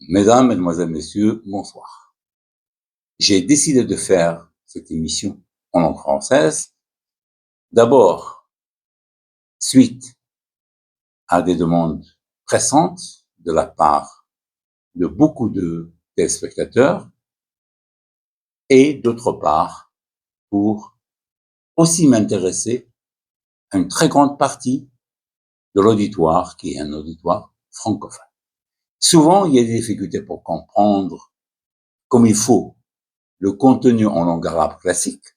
Mesdames, Mesdemoiselles, Messieurs, bonsoir. J'ai décidé de faire cette émission en langue française, d'abord suite à des demandes pressantes de la part de beaucoup de téléspectateurs et d'autre part pour aussi m'intéresser à une très grande partie de l'auditoire qui est un auditoire francophone. Souvent, il y a des difficultés pour comprendre comme il faut le contenu en langue arabe classique.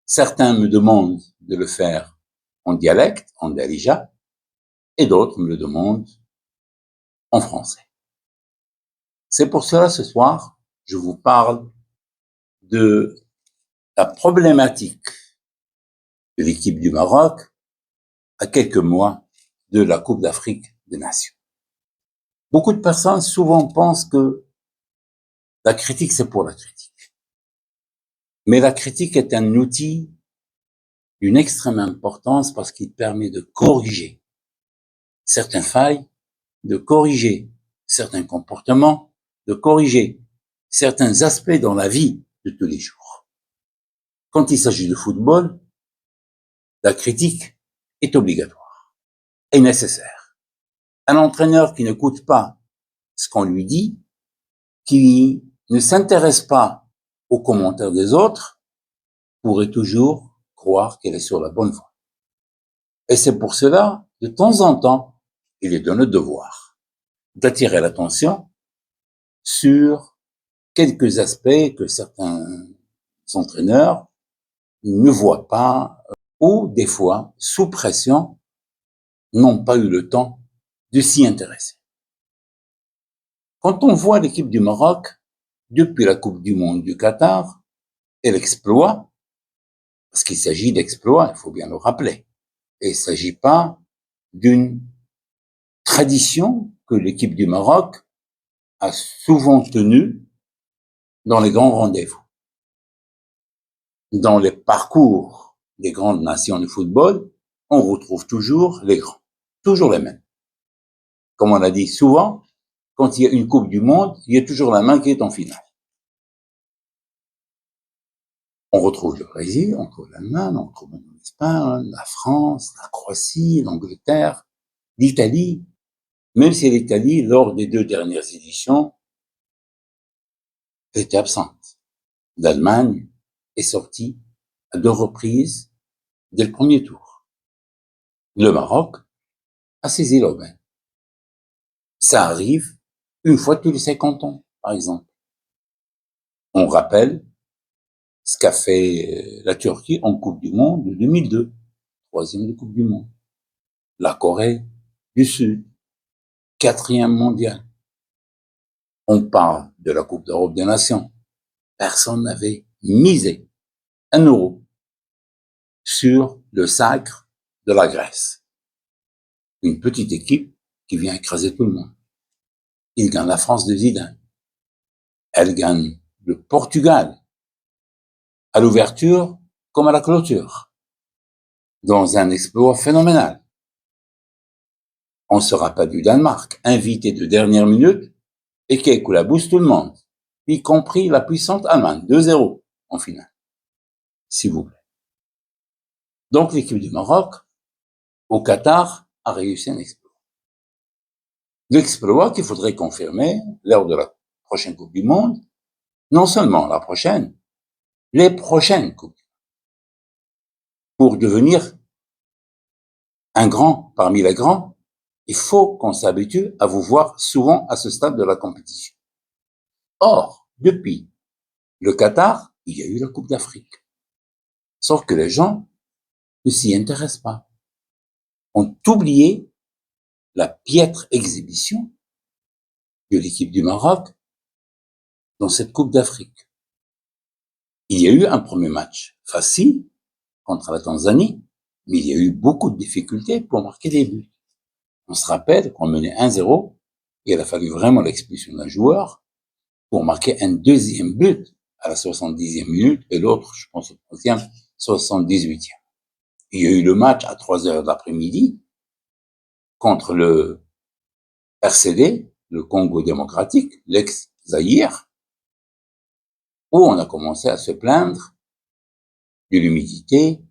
Certains me demandent de le faire en dialecte, en darija, et d'autres me le demandent en français. C'est pour cela, ce soir, je vous parle de la problématique de l'équipe du Maroc à quelques mois de la Coupe d'Afrique des Nations. Beaucoup de personnes souvent pensent que la critique, c'est pour la critique. Mais la critique est un outil d'une extrême importance parce qu'il permet de corriger certaines failles, de corriger certains comportements, de corriger certains aspects dans la vie de tous les jours. Quand il s'agit de football, la critique est obligatoire et nécessaire. Un entraîneur qui n'écoute pas ce qu'on lui dit, qui ne s'intéresse pas aux commentaires des autres, pourrait toujours croire qu'elle est sur la bonne voie. Et c'est pour cela, de temps en temps, il est de notre devoir d'attirer l'attention sur quelques aspects que certains entraîneurs ne voient pas ou, des fois, sous pression, n'ont pas eu le temps de s'y intéresser. Quand on voit l'équipe du Maroc, depuis la Coupe du Monde du Qatar, et l'exploit, parce qu'il s'agit d'exploit, il faut bien le rappeler, et il ne s'agit pas d'une tradition que l'équipe du Maroc a souvent tenue dans les grands rendez-vous. Dans les parcours des grandes nations de football, on retrouve toujours les grands, toujours les mêmes. Comme on a dit souvent, quand il y a une Coupe du Monde, il y a toujours la main qui est en finale. On retrouve le Brésil, on retrouve l'Allemagne, on retrouve l'Espagne, la France, la Croatie, l'Angleterre, l'Italie, même si l'Italie, lors des 2 dernières éditions, était absente. L'Allemagne est sortie à 2 reprises dès le premier tour. Le Maroc a saisi l'aubaine. Ça arrive une fois tous les 50 ans, par exemple. On rappelle ce qu'a fait la Turquie en Coupe du Monde de 2002, 3e de Coupe du Monde. La Corée du Sud, 4e mondial. On parle de la Coupe d'Europe des Nations. Personne n'avait misé 1 euro sur le sacre de la Grèce. Une petite équipe qui vient écraser tout le monde. Il gagne la France de Zidane. Elle gagne le Portugal à l'ouverture comme à la clôture, dans un exploit phénoménal. On se rappelle du Danemark, invité de dernière minute, et qui écoulabousse tout le monde, y compris la puissante Allemagne, 2-0 en finale. S'il vous plaît. Donc l'équipe du Maroc, au Qatar, a réussi un exploit. L'exploit qu'il faudrait confirmer lors de la prochaine Coupe du Monde, non seulement la prochaine, les prochaines Coupes, pour devenir un grand parmi les grands. Il faut qu'on s'habitue à vous voir souvent à ce stade de la compétition. Or, depuis le Qatar, il y a eu la Coupe d'Afrique. Sauf que les gens ne s'y intéressent pas. Ont oublié la piètre exhibition de l'équipe du Maroc dans cette Coupe d'Afrique. Il y a eu un premier match facile contre la Tanzanie, mais il y a eu beaucoup de difficultés pour marquer des buts. On se rappelle qu'on menait 1-0 et il a fallu vraiment l'expulsion d'un joueur pour marquer un deuxième but à la 70e minute et l'autre, je pense, au 30e, 78e. Il y a eu le match à 3 heures de l'après-midi contre le RCD, le Congo démocratique, l'ex-Zaïre, où on a commencé à se plaindre de l'humidité,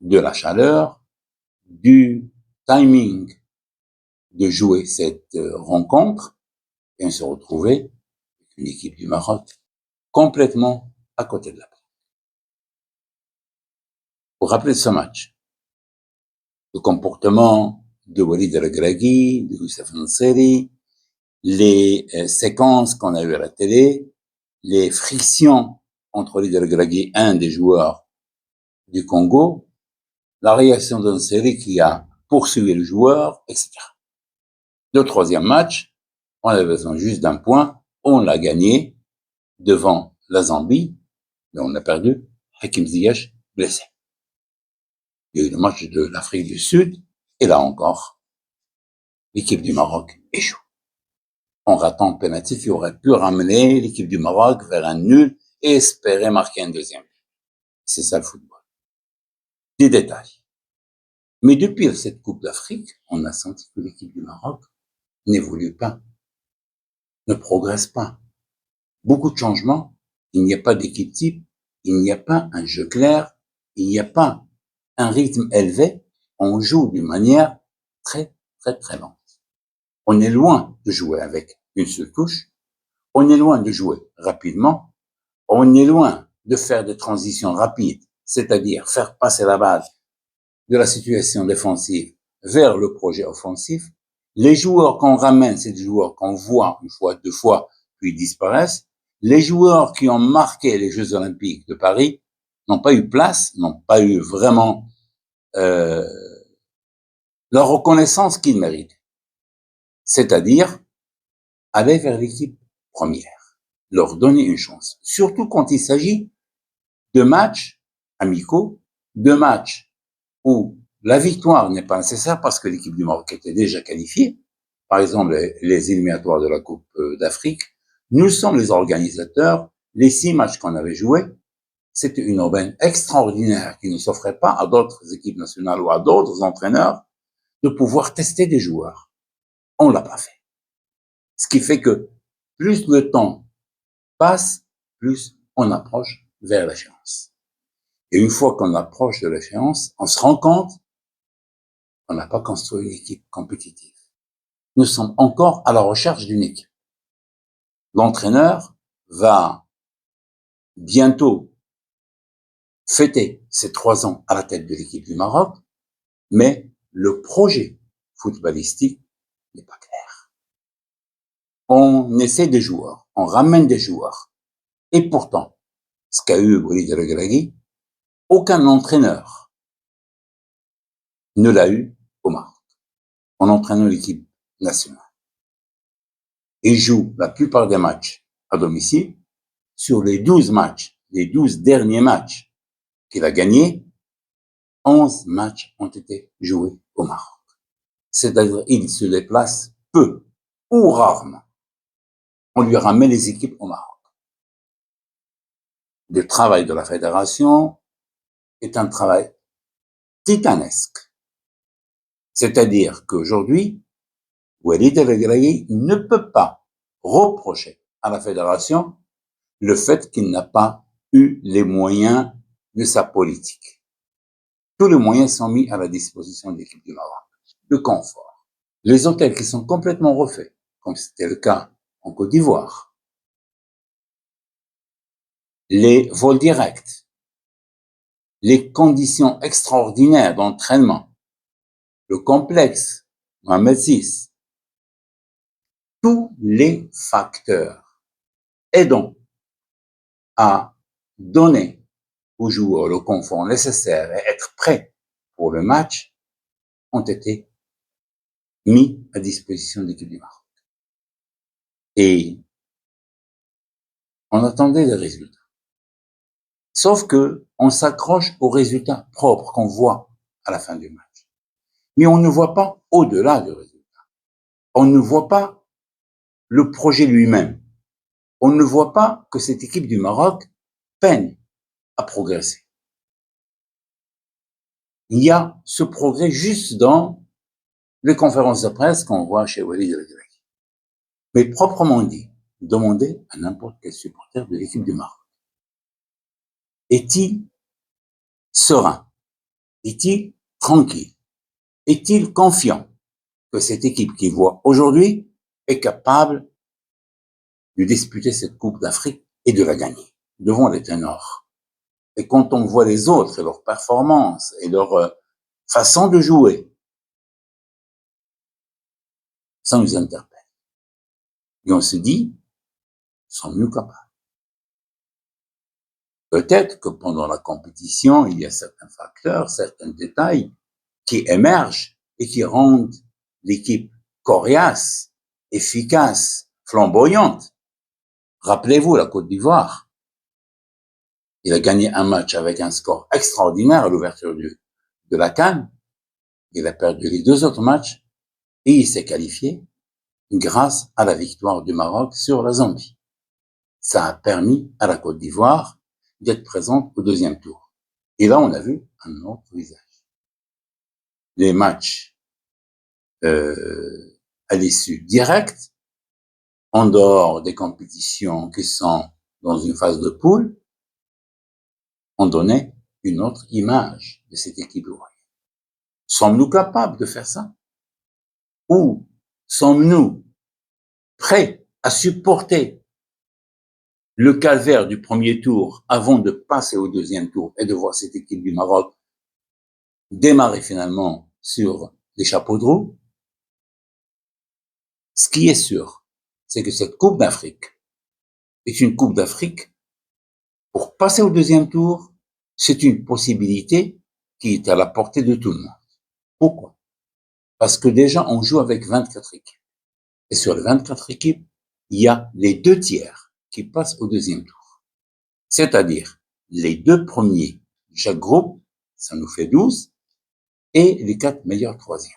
de la chaleur, du timing de jouer cette rencontre, et on se retrouvait avec une équipe du Maroc complètement à côté de la plaque. Pour rappeler ce match, le comportement de Walid El-Regragui, de Youssef N'Sery, les séquences qu'on a eues à la télé, les frictions entre Walid El-Regragui, un des joueurs du Congo, la réaction de N'Sery qui a poursuivi le joueur, etc. Le troisième match, on avait besoin juste d'un point, on l'a gagné devant la Zambie, mais on a perdu Hakim Ziyech blessé. Il y a eu le match de l'Afrique du Sud, et là encore, l'équipe du Maroc échoue. En ratant un penalty qui aurait pu ramener l'équipe du Maroc vers un nul et espérer marquer un deuxième. C'est ça le football. Des détails. Mais depuis cette Coupe d'Afrique, on a senti que l'équipe du Maroc n'évolue pas, ne progresse pas. Beaucoup de changements, il n'y a pas d'équipe type, il n'y a pas un jeu clair, il n'y a pas un rythme élevé, on joue d'une manière très, très, très lente. On est loin de jouer avec une seule touche, on est loin de jouer rapidement, on est loin de faire des transitions rapides, c'est-à-dire faire passer la balle de la situation défensive vers le projet offensif. Les joueurs qu'on ramène, c'est des joueurs qu'on voit une fois, deux fois, puis disparaissent. Les joueurs qui ont marqué les Jeux Olympiques de Paris n'ont pas eu place, n'ont pas eu vraiment la reconnaissance qu'ils méritent. C'est-à-dire aller vers l'équipe première, leur donner une chance. Surtout quand il s'agit de matchs amicaux, de matchs où la victoire n'est pas nécessaire parce que l'équipe du Maroc était déjà qualifiée. Par exemple, les éliminatoires de la Coupe d'Afrique. Nous sommes les organisateurs. Les 6 matchs qu'on avait joués, c'était une aubaine extraordinaire qui ne s'offrait pas à d'autres équipes nationales ou à d'autres entraîneurs de pouvoir tester des joueurs. On l'a pas fait. Ce qui fait que plus le temps passe, plus on approche vers l'échéance. Et une fois qu'on approche de l'échéance, on se rend compte qu'on n'a pas construit une équipe compétitive. Nous sommes encore à la recherche d'une équipe. L'entraîneur va bientôt fêter ses 3 ans à la tête de l'équipe du Maroc, mais le projet footballistique n'est pas clair. On essaie des joueurs, on ramène des joueurs. Et pourtant, ce qu'a eu Walid El-Regragui, aucun entraîneur ne l'a eu au Maroc, en entraînant l'équipe nationale. Il joue la plupart des matchs à domicile. Sur les 12 matchs, les 12 derniers matchs qu'il a gagnés, 11 matchs ont été joués au Maroc. C'est-à-dire, il se déplace peu ou rarement. On lui ramène les équipes au Maroc. Le travail de la fédération est un travail titanesque. C'est-à-dire qu'aujourd'hui, Walid El-Regragui ne peut pas reprocher à la fédération le fait qu'il n'a pas eu les moyens de sa politique. Tous les moyens sont mis à la disposition de l'équipe du Maroc. Le confort. Les hôtels qui sont complètement refaits, comme c'était le cas en Côte d'Ivoire. Les vols directs. Les conditions extraordinaires d'entraînement. Le complexe Mohamed VI. Tous les facteurs aidant à donner aux joueurs le confort nécessaire et être prêts pour le match ont été mis à disposition de l'équipe du Maroc. Et on attendait des résultats. Sauf que on s'accroche aux résultats propres qu'on voit à la fin du match. Mais on ne voit pas au-delà du résultat. On ne voit pas le projet lui-même. On ne voit pas que cette équipe du Maroc peine à progresser. Il y a ce progrès juste dans les conférences de presse qu'on voit chez Walid El-Regragui. Mais proprement dit, demandez à n'importe quel supporter de l'équipe du Maroc. Est-il serein? Est-il tranquille? Est-il confiant que cette équipe qu'il voit aujourd'hui est capable de disputer cette Coupe d'Afrique et de la gagner devant les ténors? Et quand on voit les autres et leurs performances et leur façon de jouer, ça nous interpelle. Et on se dit, ils sont mieux capables. Peut-être que pendant la compétition, il y a certains facteurs, certains détails qui émergent et qui rendent l'équipe coriace, efficace, flamboyante. Rappelez-vous la Côte d'Ivoire. Il a gagné un match avec un score extraordinaire à l'ouverture de la CAN. Il a perdu les 2 autres matchs et il s'est qualifié grâce à la victoire du Maroc sur la Zambie. Ça a permis à la Côte d'Ivoire d'être présente au 2e tour. Et là, on a vu un autre visage. Les matchs à l'issue directe, en dehors des compétitions qui sont dans une phase de poule, ont donné une autre image de cette équipe ivoirienne. Sommes-nous capables de faire ça? Ou sommes-nous prêts à supporter le calvaire du premier tour avant de passer au 2e tour et de voir cette équipe du Maroc démarrer finalement sur les chapeaux de roue? Ce qui est sûr, c'est que cette Coupe d'Afrique est une Coupe d'Afrique. Pour passer au 2e tour, c'est une possibilité qui est à la portée de tout le monde. Pourquoi? Parce que déjà, on joue avec 24 équipes. Et sur les 24 équipes, il y a les 2 tiers qui passent au 2e tour. C'est-à-dire, les 2 premiers de chaque groupe, ça nous fait 12, et les 4 meilleurs 3e.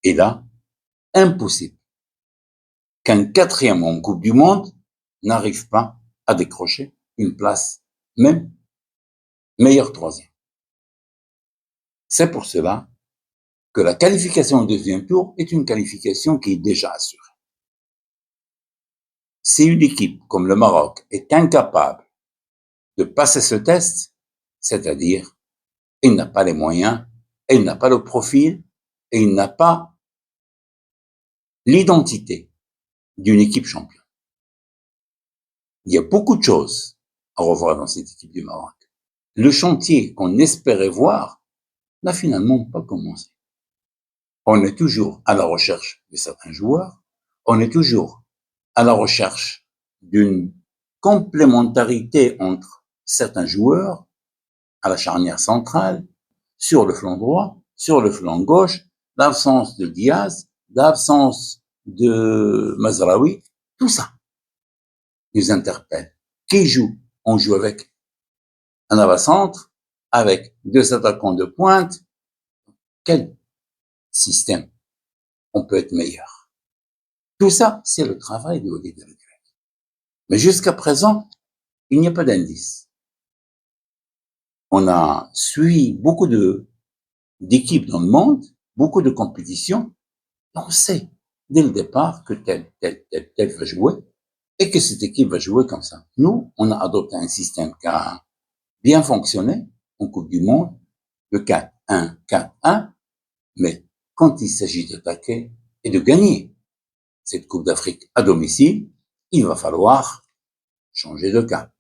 Et là, impossible qu'un 4e en Coupe du Monde n'arrive pas à décrocher une place, même meilleur 3e. C'est pour cela que la qualification au 2e tour est une qualification qui est déjà assurée. Si une équipe comme le Maroc est incapable de passer ce test, c'est-à-dire, il n'a pas les moyens, il n'a pas le profil, et il n'a pas l'identité d'une équipe championne. Il y a beaucoup de choses à revoir dans cette équipe du Maroc. Le chantier qu'on espérait voir n'a finalement pas commencé. On est toujours à la recherche de certains joueurs, on est toujours à la recherche d'une complémentarité entre certains joueurs à la charnière centrale, sur le flanc droit, sur le flanc gauche, l'absence de Diaz, l'absence de Mazraoui, tout ça nous interpelle. Qui joue? On joue avec un avant-centre, avec 2 attaquants de pointe. Quel système on peut être meilleur? Tout ça, c'est le travail de Walid El Regragui. Mais jusqu'à présent, il n'y a pas d'indice. On a suivi beaucoup d'équipes dans le monde, beaucoup de compétitions. On sait dès le départ que tel va jouer et que cette équipe va jouer comme ça. Nous, on a adopté un système qui a bien fonctionné en Coupe du Monde, le 4-1, 4-1, mais quand il s'agit d'attaquer et de gagner cette Coupe d'Afrique à domicile, il va falloir changer de cap,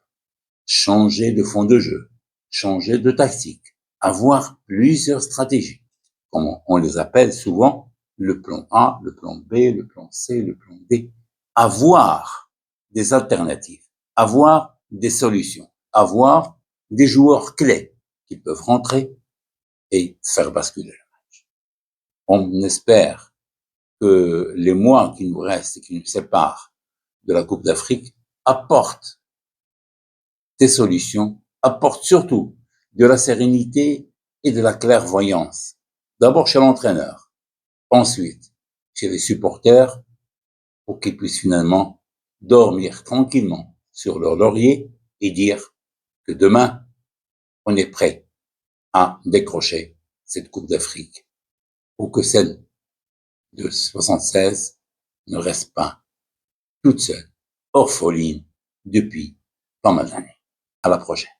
changer de fond de jeu, changer de tactique, avoir plusieurs stratégies, comme on les appelle souvent le plan A, le plan B, le plan C, le plan D. Avoir des alternatives, avoir des solutions, avoir des joueurs clés qui peuvent rentrer et faire basculer le match. On espère que les mois qui nous restent et qui nous séparent de la Coupe d'Afrique apportent des solutions, apportent surtout de la sérénité et de la clairvoyance. D'abord chez l'entraîneur, ensuite chez les supporters, pour qu'ils puissent finalement dormir tranquillement sur leur laurier et dire que demain, on est prêt à décrocher cette Coupe d'Afrique, ou que celle de 76 ne reste pas toute seule, orpheline, depuis pas mal d'années. À la prochaine.